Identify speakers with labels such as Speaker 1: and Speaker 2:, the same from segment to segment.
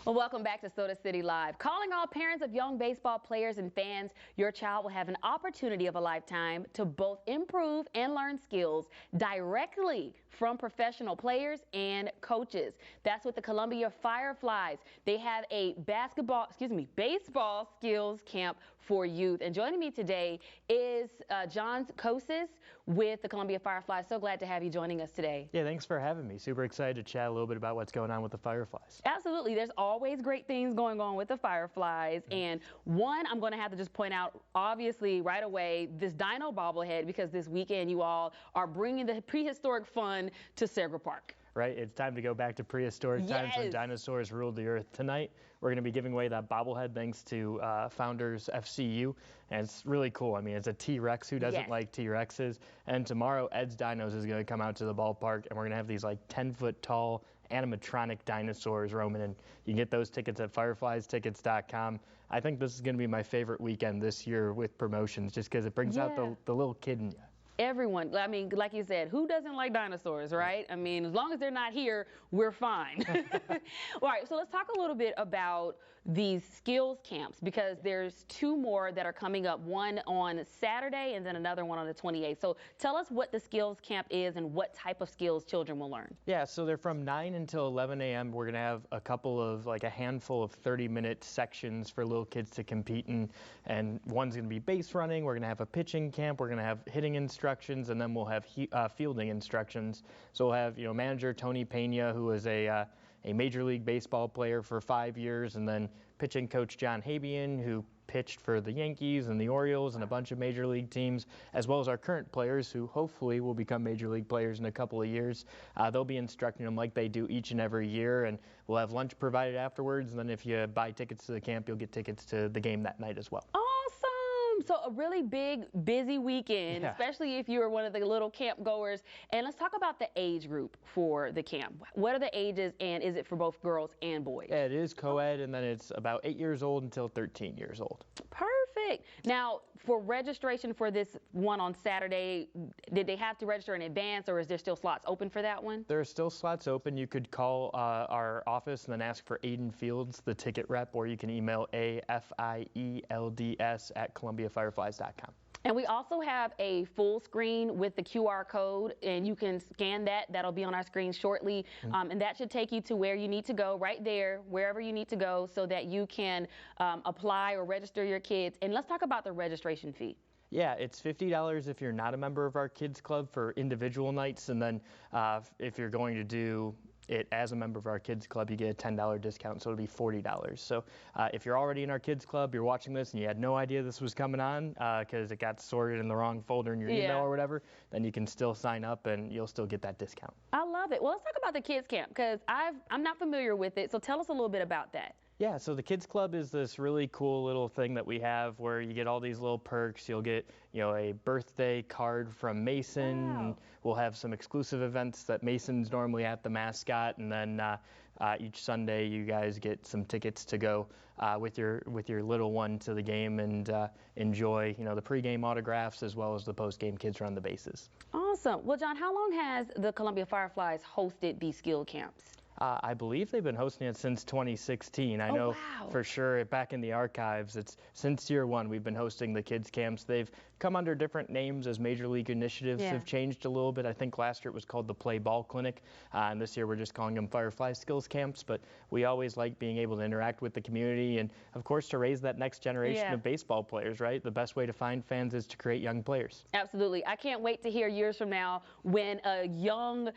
Speaker 1: Well, welcome back to Soda City Live. Calling all parents of young baseball players and fans, your child will have an opportunity of a lifetime to both improve and learn skills directly from professional players and coaches. That's what the Columbia Fireflies. They have a baseball skills camp for youth. And joining me today is John Kosis with the Columbia Fireflies. So glad to have you joining us today.
Speaker 2: Yeah, thanks for having me. Super excited to chat a little bit about what's going on with the Fireflies.
Speaker 1: Absolutely. There's always great things going on with the Fireflies. And one, I'm going to have to just point out, obviously, right away, this dino bobblehead, because this weekend you all are bringing the prehistoric fun to Segra Park.
Speaker 2: Right, it's time to go back to prehistoric times when dinosaurs ruled the earth. Tonight, we're going to be giving away that bobblehead thanks to Founders FCU, and it's really cool. I mean, it's a T-Rex. Who doesn't like T-Rexes? And tomorrow, Ed's Dinos is going to come out to the ballpark, and we're going to have these like 10-foot tall animatronic dinosaurs roaming, and you can get those tickets at firefliestickets.com. I think this is going to be my favorite weekend this year with promotions, just because it brings out the little kid in you.
Speaker 1: Everyone, I mean, like you said, who doesn't like dinosaurs, right? I mean, as long as they're not here, we're fine. All right, so let's talk a little bit about these skills camps, because there's two more that are coming up, one on Saturday and then another one on the 28th. So tell us what the skills camp is and what type of skills children will learn.
Speaker 2: Yeah, so they're from 9 until 11 a.m. We're going to have a handful of 30-minute sections for little kids to compete in, and one's going to be base running. We're going to have a pitching camp. We're going to have hitting instructions, and then we'll have fielding instructions. So we'll have, manager Tony Pena, who was a Major League Baseball player for 5 years, and then pitching coach John Habian, who pitched for the Yankees and the Orioles and a bunch of Major League teams, as well as our current players who hopefully will become Major League players in a couple of years. They'll be instructing them like they do each and every year, and we'll have lunch provided afterwards, and then if you buy tickets to the camp, you'll get tickets to the game that night as well.
Speaker 1: Awesome! So a really big, busy weekend, especially if you're one of the little camp goers. And let's talk about the age group for the camp. What are the ages, and is it for both girls and boys?
Speaker 2: Yeah, it is co-ed, and then it's about 8 years old until 13 years old.
Speaker 1: Perfect. Now, for registration for this one on Saturday, did they have to register in advance, or is there still slots open for that one?
Speaker 2: There are still slots open. You could call our office and then ask for Aiden Fields, the ticket rep, or you can email afields@columbiafireflies.com.
Speaker 1: And we also have a full screen with the QR code, and you can scan that. That'll be on our screen shortly. And that should take you to where you need to go, right there, wherever you need to go, so that you can apply or register your kids. And let's talk about the registration fee.
Speaker 2: Yeah, it's $50 if you're not a member of our kids club for individual nights, and then if you're going to do it as a member of our kids club, you get a $10 discount, so it'll be $40. So if you're already in our kids club, you're watching this and you had no idea this was coming on because it got sorted in the wrong folder in your email or whatever, then you can still sign up and you'll still get that discount.
Speaker 1: I love it. Well, let's talk about the kids camp, because I'm not familiar with it, so tell us a little bit about that.
Speaker 2: Yeah, so the Kids Club is this really cool little thing that we have where you get all these little perks. You'll get, a birthday card from Mason. And we'll have some exclusive events that Mason's normally at, the mascot, and then each Sunday you guys get some tickets to go with your little one to the game and enjoy, the pregame autographs as well as the postgame kids run the bases.
Speaker 1: Awesome. Well, John, how long has the Columbia Fireflies hosted these skill camps?
Speaker 2: I believe they've been hosting it since 2016. I know for sure back in the archives, it's since year one we've been hosting the kids camps. They've come under different names as Major League initiatives have changed a little bit. I think last year it was called the Play Ball Clinic, and this year we're just calling them Firefly Skills Camps. But we always like being able to interact with the community and, of course, to raise that next generation of baseball players, right? The best way to find fans is to create young players. Absolutely.
Speaker 1: I can't wait to hear years from now when a young,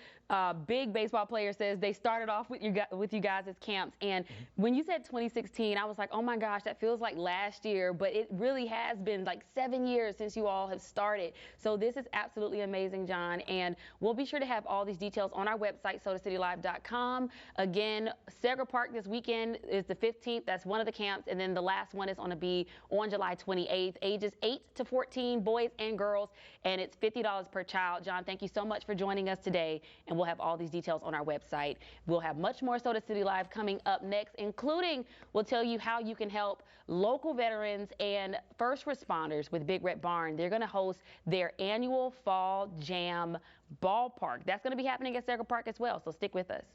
Speaker 1: big baseball player says they started off with you guys as camps. And when you said 2016, I was like, oh my gosh, that feels like last year, but it really has been like 7 years since you all have started. So this is absolutely amazing, John. And we'll be sure to have all these details on our website, sodacitylive.com. Again, Segra Park this weekend is the 15th. That's one of the camps. And then the last one is going to be on July 28th, ages 8 to 14, boys and girls. And it's $50 per child. John, thank you so much for joining us today. And we'll have all these details on our website. We'll have much more Soda City Live coming up next, including we'll tell you how you can help local veterans and first responders with Big Red Barn. They're going to host their annual Fall Jam Ballpark. That's going to be happening at Segra Park as well, so stick with us.